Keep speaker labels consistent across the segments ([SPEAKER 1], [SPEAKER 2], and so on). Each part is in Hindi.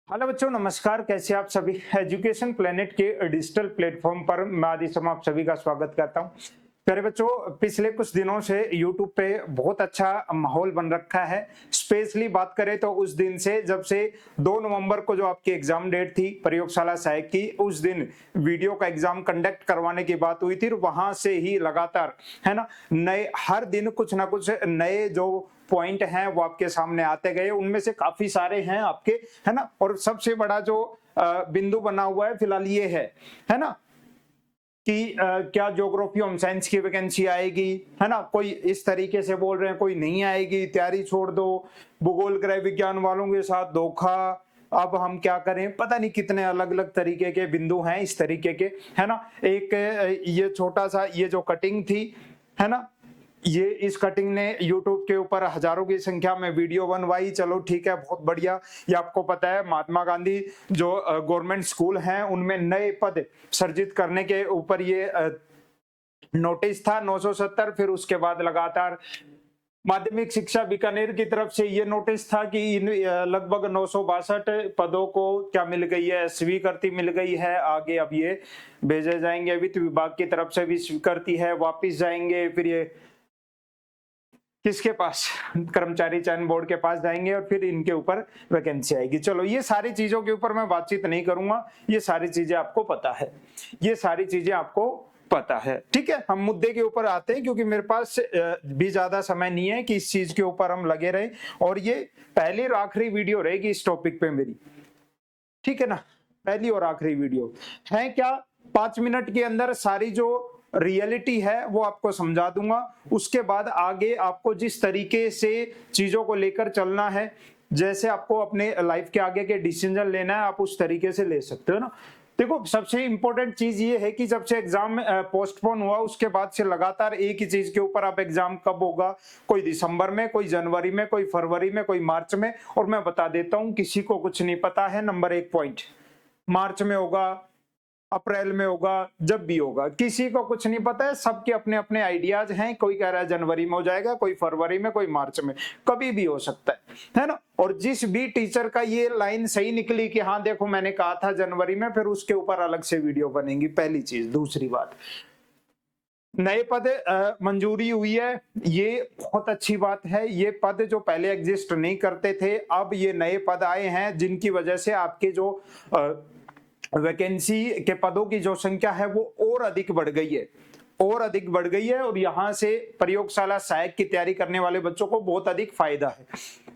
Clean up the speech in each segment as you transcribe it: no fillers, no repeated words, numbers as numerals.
[SPEAKER 1] हेलो बच्चों, नमस्कार। कैसे आप सभी। एजुकेशन प्लेनेट के डिजिटल प्लेटफॉर्म पर मैं आदि शर्मा आप सभी का स्वागत करता हूं। प्यारे बच्चों, पिछले कुछ दिनों से YouTube पे बहुत अच्छा माहौल बन रखा है। स्पेशली बात करें तो उस दिन से, जब से 2 नवंबर को जो आपकी एग्जाम डेट थी प्रयोगशाला सहायक की, उस दिन वीडियो का एग्जाम कंडक्ट करवाने की बात हुई थी। वहां से ही लगातार, है ना, नए हर दिन कुछ ना कुछ नए जो पॉइंट हैं वो आपके सामने आते गए। उनमें से काफी सारे हैं आपके, है ना। और सबसे बड़ा जो बिंदु बना हुआ है फिलहाल ये है ना, कि क्या ज्योग्राफी होम साइंस की वैकेंसी आएगी, है ना। कोई इस तरीके से बोल रहे हैं, कोई नहीं आएगी, तैयारी छोड़ दो, भूगोल गृह विज्ञान वालों के साथ धोखा, अब हम क्या करें। पता नहीं कितने अलग अलग तरीके के बिंदु हैं इस तरीके के, है ना। एक ये छोटा सा ये जो कटिंग थी, है ना, ये इस कटिंग ने YouTube के ऊपर हजारों की संख्या में वीडियो बनवाई। चलो ठीक है, बहुत बढ़िया। ये आपको पता है महात्मा गांधी जो गवर्नमेंट स्कूल हैं उनमें नए पद सृजित करने के ऊपर ये नोटिस था 970। फिर उसके बाद लगातार माध्यमिक शिक्षा बीकानेर की तरफ से ये नोटिस था कि इन लगभग 962 पदों को क्या मिल गई है, स्वीकृति मिल गई है। आगे अब ये भेजे जाएंगे, वित्त विभाग की तरफ से भी स्वीकृति है, वापिस जाएंगे, फिर ये किसके पास, कर्मचारी चयन बोर्ड के पास जाएंगे और फिर इनके ऊपर वैकेंसी आएगी। चलो, ये सारी चीजों के ऊपर मैं बातचीत नहीं करूंगा, ये सारी चीजें आपको पता है, ये सारी चीजें आपको पता है। ठीक है, हम मुद्दे के ऊपर आते हैं, क्योंकि मेरे पास भी ज्यादा समय नहीं है कि इस चीज के ऊपर हम लगे रहे। और ये पहली और आखिरी वीडियो रहेगी इस टॉपिक पे मेरी, ठीक है ना। पहली और आखिरी वीडियो है। क्या 5 मिनट के अंदर सारी जो रियलिटी है वो आपको समझा दूंगा। उसके बाद आगे आपको जिस तरीके से चीजों को लेकर चलना है, जैसे आपको अपने लाइफ के आगे के डिसीजन लेना है, आप उस तरीके से ले सकते हो ना। देखो, सबसे इंपॉर्टेंट चीज ये है कि जब से एग्जाम पोस्टपोन हुआ उसके बाद से लगातार एक ही चीज के ऊपर आप एग्जाम कब होगा, कोई दिसंबर में, कोई जनवरी में, कोई फरवरी में, कोई मार्च में। और मैं बता देता हूं, किसी को कुछ नहीं पता है। नंबर 1 पॉइंट, मार्च में होगा, अप्रैल में होगा, जब भी होगा, किसी को कुछ नहीं पता है। सबके अपने अपने आइडियाज हैं। कोई कह रहा है जनवरी में हो जाएगा, कोई फरवरी में, कोई मार्च में, कभी भी हो सकता है ना। और जिस भी टीचर का ये लाइन सही निकली कि हाँ देखो मैंने कहा था जनवरी में, फिर उसके ऊपर अलग से वीडियो बनेगी, पहली चीज। दूसरी बात, नए पद मंजूरी हुई है, ये बहुत अच्छी बात है। ये पद जो पहले एग्जिस्ट नहीं करते थे, अब ये नए पद आए हैं, जिनकी वजह से आपके जो वैकेंसी के पदों की जो संख्या है वो और अधिक बढ़ गई है, और अधिक बढ़ गई है। और यहां से प्रयोगशाला सहायक की तैयारी करने वाले बच्चों को बहुत अधिक फायदा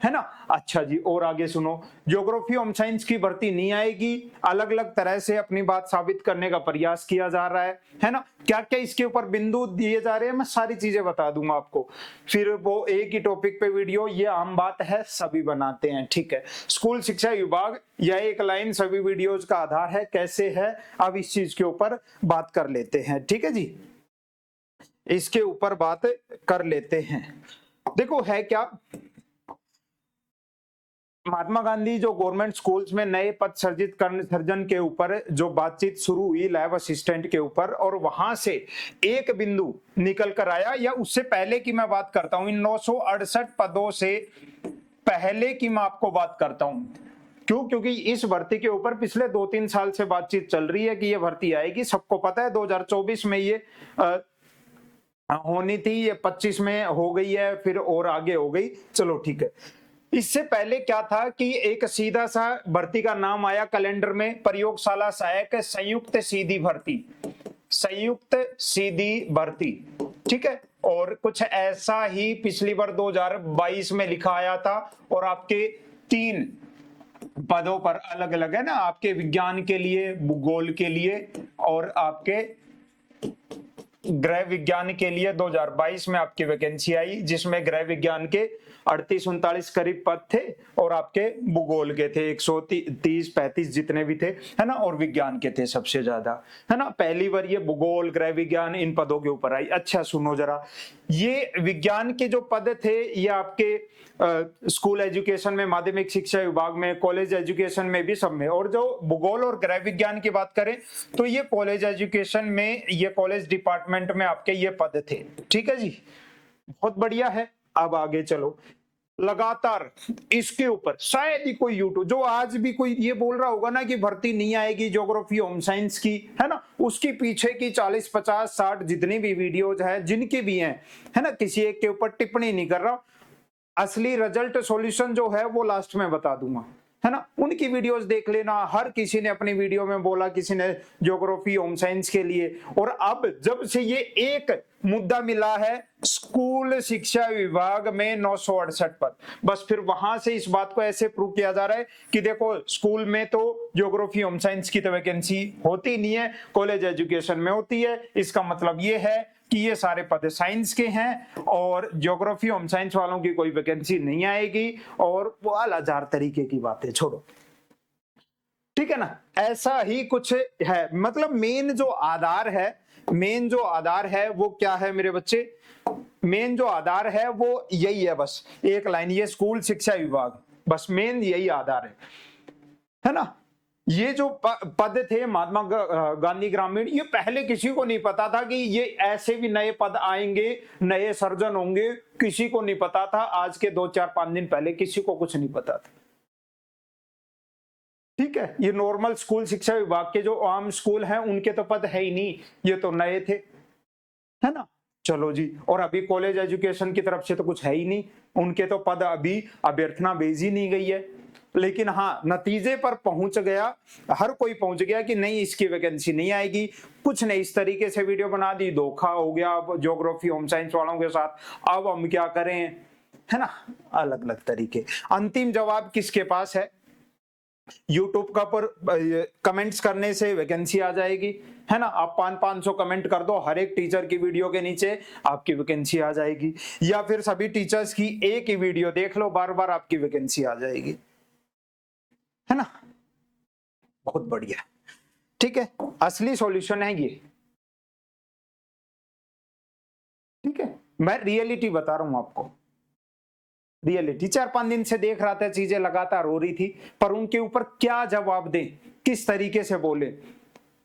[SPEAKER 1] है ना। अच्छा जी, और आगे सुनो। ज्योग्राफी होम साइंस की भर्ती नहीं आएगी, अलग अलग तरह से अपनी बात साबित करने का प्रयास किया जा रहा है ना। क्या क्या इसके ऊपर बिंदु दिए जा रहे हैं, मैं सारी चीजें बता दूंगा आपको। फिर वो एक ही टॉपिक पे वीडियो, ये आम बात है, सभी बनाते हैं, ठीक है। स्कूल शिक्षा विभाग, यह एक लाइन सभी वीडियोज का आधार है। कैसे है, अब इस चीज के ऊपर बात कर लेते हैं, ठीक है जी। इसके ऊपर बात कर लेते हैं। देखो, है क्या, महात्मा गांधी जो गवर्नमेंट स्कूल्स में नए पद सर्जन के ऊपर जो बातचीत शुरू हुई लैब असिस्टेंट के ऊपर, और वहां से एक बिंदु निकल कर आया, या उससे पहले की मैं बात करता हूं, इन 968 पदों से पहले की मैं आपको बात करता हूं। क्यों? क्योंकि इस भर्ती के ऊपर पिछले 2-3 साल से बातचीत चल रही है कि ये भर्ती आएगी। सबको पता है 2024 में ये होनी थी, ये 25 में हो गई है, फिर और आगे हो गई। चलो ठीक है। इससे पहले क्या था कि एक सीधा सा भर्ती का नाम आया कैलेंडर में, प्रयोगशाला सहायक संयुक्त सीधी भर्ती, संयुक्त सीधी भर्ती, ठीक है। और कुछ ऐसा ही पिछली बार 2022 में लिखा आया था। और आपके 3 पदों पर अलग अलग, है ना, आपके विज्ञान के लिए, भूगोल के लिए और आपके गृह विज्ञान के लिए 2022 में आपकी वैकेंसी आई, जिसमें गृह विज्ञान के 38-39 करीब पद थे, और आपके भूगोल के थे 130-35 जितने भी थे, है ना, और विज्ञान के थे सबसे ज्यादा, है ना। पहली बार ये भूगोल, गृह विज्ञान इन पदों के ऊपर आई। अच्छा सुनो जरा, ये विज्ञान के जो पद थे ये आपके स्कूल एजुकेशन में, माध्यमिक शिक्षा विभाग में, कॉलेज एजुकेशन में भी, सब में। और जो भूगोल और गृह विज्ञान की बात करें तो ये कॉलेज एजुकेशन में, ये कॉलेज डिपार्टमेंट में आपके ये पद थे, ठीक है जी। बहुत बढ़िया है। अब आगे चलो, लगातार इसके ऊपर शायद ही कोई यूट्यूब जो आज भी कोई ये बोल रहा होगा ना कि भर्ती नहीं आएगी ज्योग्राफी होम साइंस की, है ना, उसकी पीछे की 40 50 60 जितनी भी वीडियोज है जिनके भी हैं, है ना, किसी एक के ऊपर टिप्पणी नहीं कर रहा। असली रिजल्ट सॉल्यूशन जो है वो लास्ट में बता दूंगा, है ना, उनकी वीडियोस देख लेना। हर किसी ने अपनी वीडियो में बोला, किसी ने ज्योग्राफी होम साइंस के लिए। और अब जब से ये एक मुद्दा मिला है स्कूल शिक्षा विभाग में 968 पद, बस फिर वहां से इस बात को ऐसे प्रूव किया जा रहा है कि देखो स्कूल में तो ज्योग्राफी होम साइंस की तो वैकेंसी होती नहीं है, कॉलेज एजुकेशन में होती है। इसका मतलब ये है कि ये सारे पद साइंस के हैं और ज्योग्राफी होम साइंस वालों की कोई वैकेंसी नहीं आएगी। और वो हजार तरीके की बातें छोड़ो, ठीक है ना, ऐसा ही कुछ है। मतलब मेन जो आधार है वो क्या है मेरे बच्चे, मेन जो आधार है वो यही है, बस एक लाइन, ये स्कूल शिक्षा विभाग, बस मेन यही आधार है ना। ये जो पद थे महात्मा गांधी ग्रामीण, ये पहले किसी को नहीं पता था कि ये ऐसे भी नए पद आएंगे, नए सर्जन होंगे, किसी को नहीं पता था। आज के 2 4 5 दिन पहले किसी को कुछ नहीं पता था, ठीक है। ये नॉर्मल स्कूल शिक्षा विभाग के जो आम स्कूल हैं उनके तो पद है ही नहीं, ये तो नए थे, है ना। चलो जी, और अभी कॉलेज एजुकेशन की तरफ से तो कुछ है ही नहीं, उनके तो पद अभी अभ्यर्थना भेजी नहीं गई है। लेकिन हाँ, नतीजे पर पहुंच गया, हर कोई पहुंच गया कि नहीं इसकी वैकेंसी नहीं आएगी। कुछ ने इस तरीके से वीडियो बना दी, धोखा हो गया ज्योग्राफी होम साइंस वालों के साथ, अब हम क्या करें, है ना, अलग अलग तरीके। अंतिम जवाब किसके पास है, यूट्यूब का पर कमेंट्स करने से वैकेंसी आ जाएगी, है ना। आप 500 कमेंट कर दो हर एक टीचर की वीडियो के नीचे, आपकी वैकेंसी आ जाएगी। या फिर सभी टीचर्स की एक ही वीडियो देख लो बार बार, आपकी वैकेंसी आ जाएगी, है ना। बहुत बढ़िया, ठीक है, असली सॉल्यूशन है ये, ठीक है। मैं रियलिटी बता रहा हूं आपको, रियलिटी 4-5 दिन से देख रहा था, चीजें लगातार हो रही थी, पर उनके ऊपर क्या जवाब दें, किस तरीके से बोले,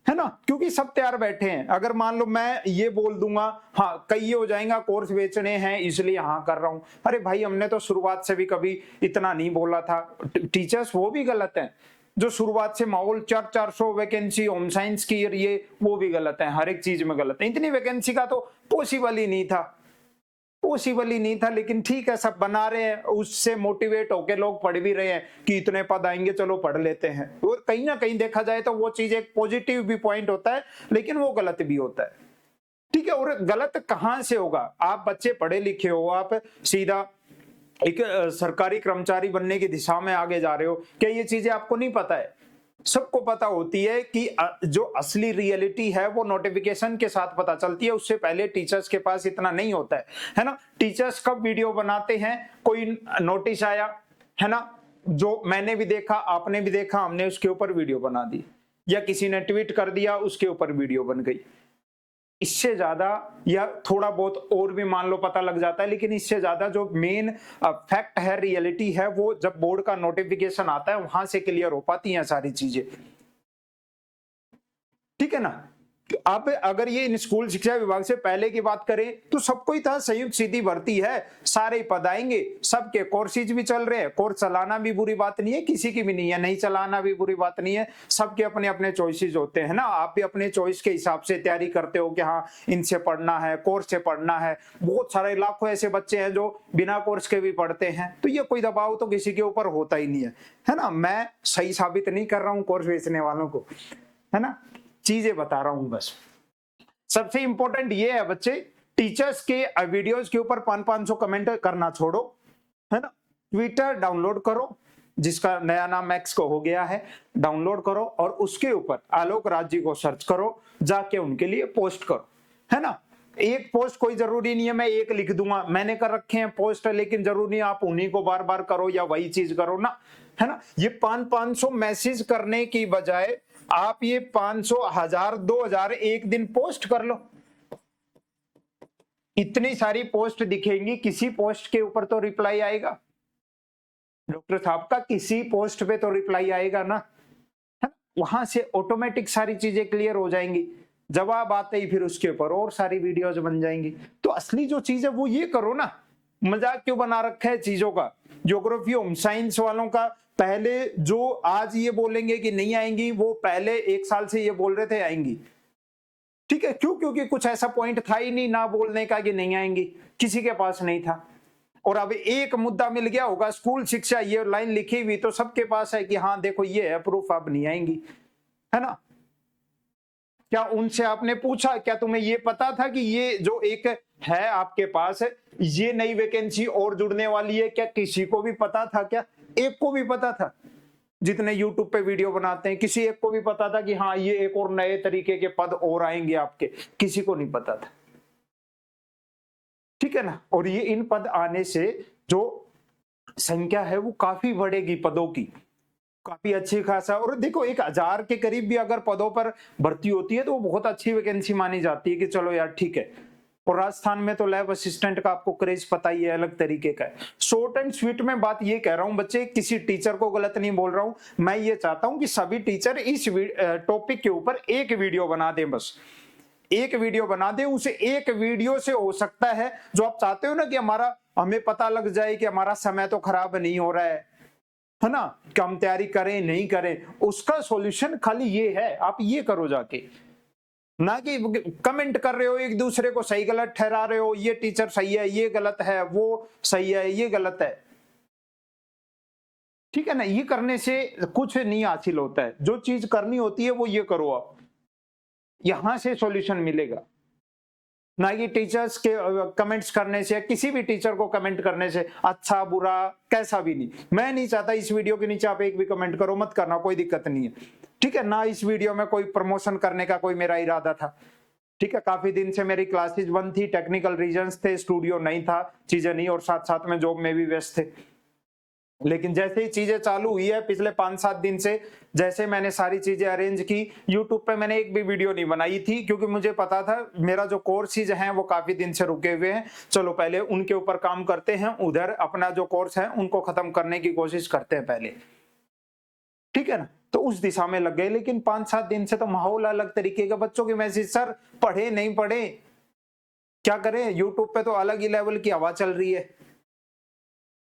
[SPEAKER 1] है ना, क्योंकि सब तैयार बैठे हैं। अगर मान लो मैं ये बोल दूंगा, हाँ कई हो जाएगा कोर्स बेचने हैं इसलिए हाँ कर रहा हूं, अरे भाई हमने तो शुरुआत से भी कभी इतना नहीं बोला था। टीचर्स वो भी गलत हैं जो शुरुआत से माहौल 400 वैकेंसी होम साइंस की, ये वो भी गलत है, हर एक चीज में गलत है। इतनी वैकेंसी का तो पॉसिबल ही नहीं था, लेकिन ठीक है सब बना रहे हैं, उससे मोटिवेट होके लोग पढ़ भी रहे हैं कि इतने पद आएंगे चलो पढ़ लेते हैं। और कहीं ना कहीं देखा जाए तो वो चीज एक पॉजिटिव भी पॉइंट होता है, लेकिन वो गलत भी होता है, ठीक है। और गलत कहां से होगा, आप बच्चे पढ़े लिखे हो, आप सीधा एक सरकारी कर्मचारी बनने की दिशा में आगे जा रहे हो, क्या ये चीजें आपको नहीं पता है? सबको पता होती है कि जो असली रियलिटी है वो नोटिफिकेशन के साथ पता चलती है, उससे पहले टीचर्स के पास इतना नहीं होता है ना। टीचर्स कब वीडियो बनाते हैं, कोई नोटिस आया, है ना, जो मैंने भी देखा, आपने भी देखा, हमने उसके ऊपर वीडियो बना दी, या किसी ने ट्वीट कर दिया उसके ऊपर वीडियो बन गई। इससे ज्यादा या थोड़ा बहुत और भी मान लो पता लग जाता है, लेकिन इससे ज्यादा जो मेन फैक्ट है, रियलिटी है, वो जब बोर्ड का नोटिफिकेशन आता है वहां से क्लियर हो पाती हैं सारी चीजें, ठीक है ना। अब अगर ये इन स्कूल शिक्षा विभाग से पहले की बात करें तो सबको ही था, संयुक्त सीधी भर्ती है, सारे पद आएंगे, सबके कोर्सेज भी चल रहे हैं, कोर्स चलाना भी बुरी बात नहीं है, किसी की भी नहीं है, नहीं चलाना भी बुरी बात नहीं है, सबके अपने अपने चॉइसेस होते हैं ना। आप भी अपने चॉइस के हिसाब से तैयारी करते हो कि हाँ इनसे पढ़ना है, कोर्स से पढ़ना है। बहुत सारे लाखों ऐसे बच्चे हैं जो बिना कोर्स के भी पढ़ते हैं, तो ये कोई दबाव तो किसी के ऊपर होता ही नहीं है ना। मैं सही साबित नहीं कर रहा हूँ कोर्स बेचने वालों को, है ना, चीजें बता रहा हूं बस। सबसे इंपॉर्टेंट ये है बच्चे, टीचर्स के वीडियोस के ऊपर 500 कमेंट करना छोड़ो, है ना। ट्विटर डाउनलोड करो, जिसका नया नाम एक्स को हो गया है, डाउनलोड करो और उसके ऊपर आलोक राज जी को सर्च करो, जाके उनके लिए पोस्ट करो, है ना। एक पोस्ट कोई जरूरी नहीं है मैं एक लिख दूंगा, मैंने कर रखे हैं पोस्ट, लेकिन जरूरी नहीं आप उन्हीं को बार बार करो या वही चीज करो ना, है ना। ये 500 मैसेज करने की बजाय आप ये 500, 1000, 2000 एक दिन पोस्ट कर लो, इतनी सारी पोस्ट दिखेंगी, किसी पोस्ट के ऊपर तो रिप्लाई आएगा, डॉक्टर साहब का किसी पोस्ट पे तो रिप्लाई आएगा ना, है? वहां से ऑटोमेटिक सारी चीजें क्लियर हो जाएंगी, जवाब आते ही फिर उसके ऊपर और सारी वीडियोज बन जाएंगी। तो असली जो चीज है वो ये करो ना, मजाक क्यों बना रखा है चीजों का, ज्योग्राफी होम साइंस वालों का पहले जो आज ये बोलेंगे कि नहीं आएंगी, वो पहले 1 साल से ये बोल रहे थे आएंगी। ठीक है, क्यों? क्योंकि कुछ ऐसा पॉइंट था ही नहीं ना बोलने का कि नहीं आएंगी, किसी के पास नहीं था। और अब एक मुद्दा मिल गया होगा, स्कूल शिक्षा, ये लाइन लिखी हुई तो सबके पास है कि हाँ देखो ये है प्रूफ, अब नहीं आएंगी, है ना। क्या उनसे आपने पूछा, क्या तुम्हें ये पता था कि ये जो एक है आपके पास है, ये नई वैकेंसी और जुड़ने वाली है? क्या किसी को भी पता था? क्या एक को भी पता था? जितने YouTube पे वीडियो बनाते हैं, किसी एक को भी पता था कि हाँ ये एक और नए तरीके के पद और आएंगे आपके? किसी को नहीं पता था। ठीक है ना। और ये इन पद आने से जो संख्या है वो काफी बढ़ेगी पदों की, काफी अच्छी खासा। और देखो 1000 के करीब भी अगर पदों पर भर्ती होती है तो वो बहुत अच्छी वैकेंसी मानी जाती है कि चलो यार ठीक है। और राजस्थान में तो लैब असिस्टेंट का आपको क्रेज पता ही है, अलग तरीके का है। शॉर्ट एंड स्वीट में बात ये कह रहा हूं बच्चे, किसी टीचर को गलत नहीं बोल रहा हूं, मैं ये चाहता हूं कि सभी टीचर इस टॉपिक के ऊपर एक वीडियो बना दें, बस एक वीडियो बना दें। उसे एक वीडियो से हो सकता है जो आप चाहते हो ना कि हमें पता लग जाए कि हमारा समय तो खराब नहीं हो रहा है ना, कि हम तैयारी करें नहीं करें, उसका सॉल्यूशन खाली ये है, आप ये करो जाके, ना कि कमेंट कर रहे हो एक दूसरे को सही गलत ठहरा रहे हो, ये टीचर सही है, ये गलत है, वो सही है, ये गलत है। ठीक है ना, ये करने से कुछ नहीं हासिल होता है। जो चीज करनी होती है वो ये करो आप, यहां से सॉल्यूशन मिलेगा। ना कि टीचर्स के कमेंट्स करने से, किसी भी टीचर को कमेंट करने से, अच्छा बुरा कैसा भी नहीं। मैं नहीं चाहता इस वीडियो के नीचे आप एक भी कमेंट करो, मत करना, कोई दिक्कत नहीं है। ठीक है ना, इस वीडियो में कोई प्रमोशन करने का कोई मेरा इरादा था। ठीक है, काफी दिन से मेरी क्लासेस बंद थी, टेक्निकल रीजंस थे, स्टूडियो नहीं था, चीजें नहीं, और साथ साथ में जॉब में भी व्यस्त थे। लेकिन जैसे ही चीजें चालू हुई है पिछले 5-7 दिन से, जैसे मैंने सारी चीजें अरेंज की, यूट्यूब पे मैंने एक भी वीडियो नहीं बनाई थी, क्योंकि मुझे पता था मेरा जो कोर्सेज हैं वो काफी दिन से रुके हुए हैं, चलो पहले उनके ऊपर काम करते हैं, उधर अपना जो कोर्स है उनको खत्म करने की कोशिश करते हैं पहले। ठीक है ना, तो उस दिशा में लग गए। लेकिन 5-7 दिन से तो माहौल अलग तरीके का, बच्चों के मैसेज, सर पढ़े नहीं पढ़े क्या करें, यूट्यूब पे तो अलग ही लेवल की हवा चल रही है।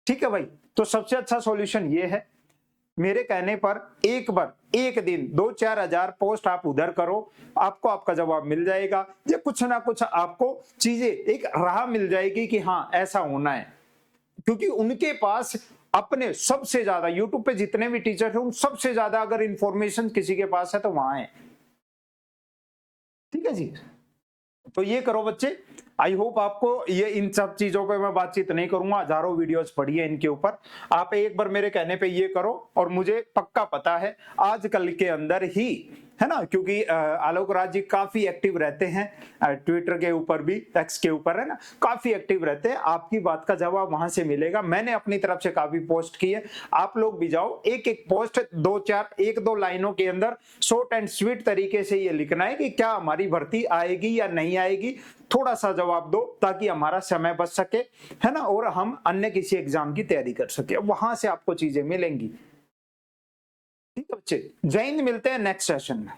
[SPEAKER 1] ठीक है भाई, तो सबसे अच्छा सॉल्यूशन ये है, मेरे कहने पर एक बार एक दिन 2-4 हजार पोस्ट आप उधर करो, आपको आपका जवाब मिल जाएगा। ये कुछ ना कुछ आपको चीजें, एक राह मिल जाएगी कि हाँ ऐसा होना है। क्योंकि उनके पास अपने सबसे ज्यादा, यूट्यूब पे जितने भी टीचर हैं उन सबसे ज्यादा अगर इंफॉर्मेशन किसी के पास है तो वहां है। ठीक है जी, तो ये करो बच्चे। आई होप आपको ये, इन सब चीजों पे मैं बातचीत नहीं करूंगा, हजारों वीडियोस पड़ी है इनके ऊपर, आप एक बार मेरे कहने पे ये करो। और मुझे पक्का पता है आजकल के अंदर ही, है ना, क्योंकि आलोक राज जी काफी एक्टिव रहते हैं ट्विटर के ऊपर भी, एक्स के ऊपर, है ना, काफी एक्टिव रहते हैं, आपकी बात का जवाब वहां से मिलेगा। मैंने अपनी तरफ से काफी पोस्ट की है, आप लोग भी जाओ, एक एक पोस्ट 1-2 लाइनों के अंदर शॉर्ट एंड स्वीट तरीके से ये लिखना है कि क्या हमारी भर्ती आएगी या नहीं आएगी, थोड़ा सा जवाब दो ताकि हमारा समय बच सके, है ना, और हम अन्य किसी एग्जाम की तैयारी कर सके, वहां से आपको चीजें मिलेंगी। ठीक है बच्चे, जय हिंद, मिलते हैं नेक्स्ट सेशन में।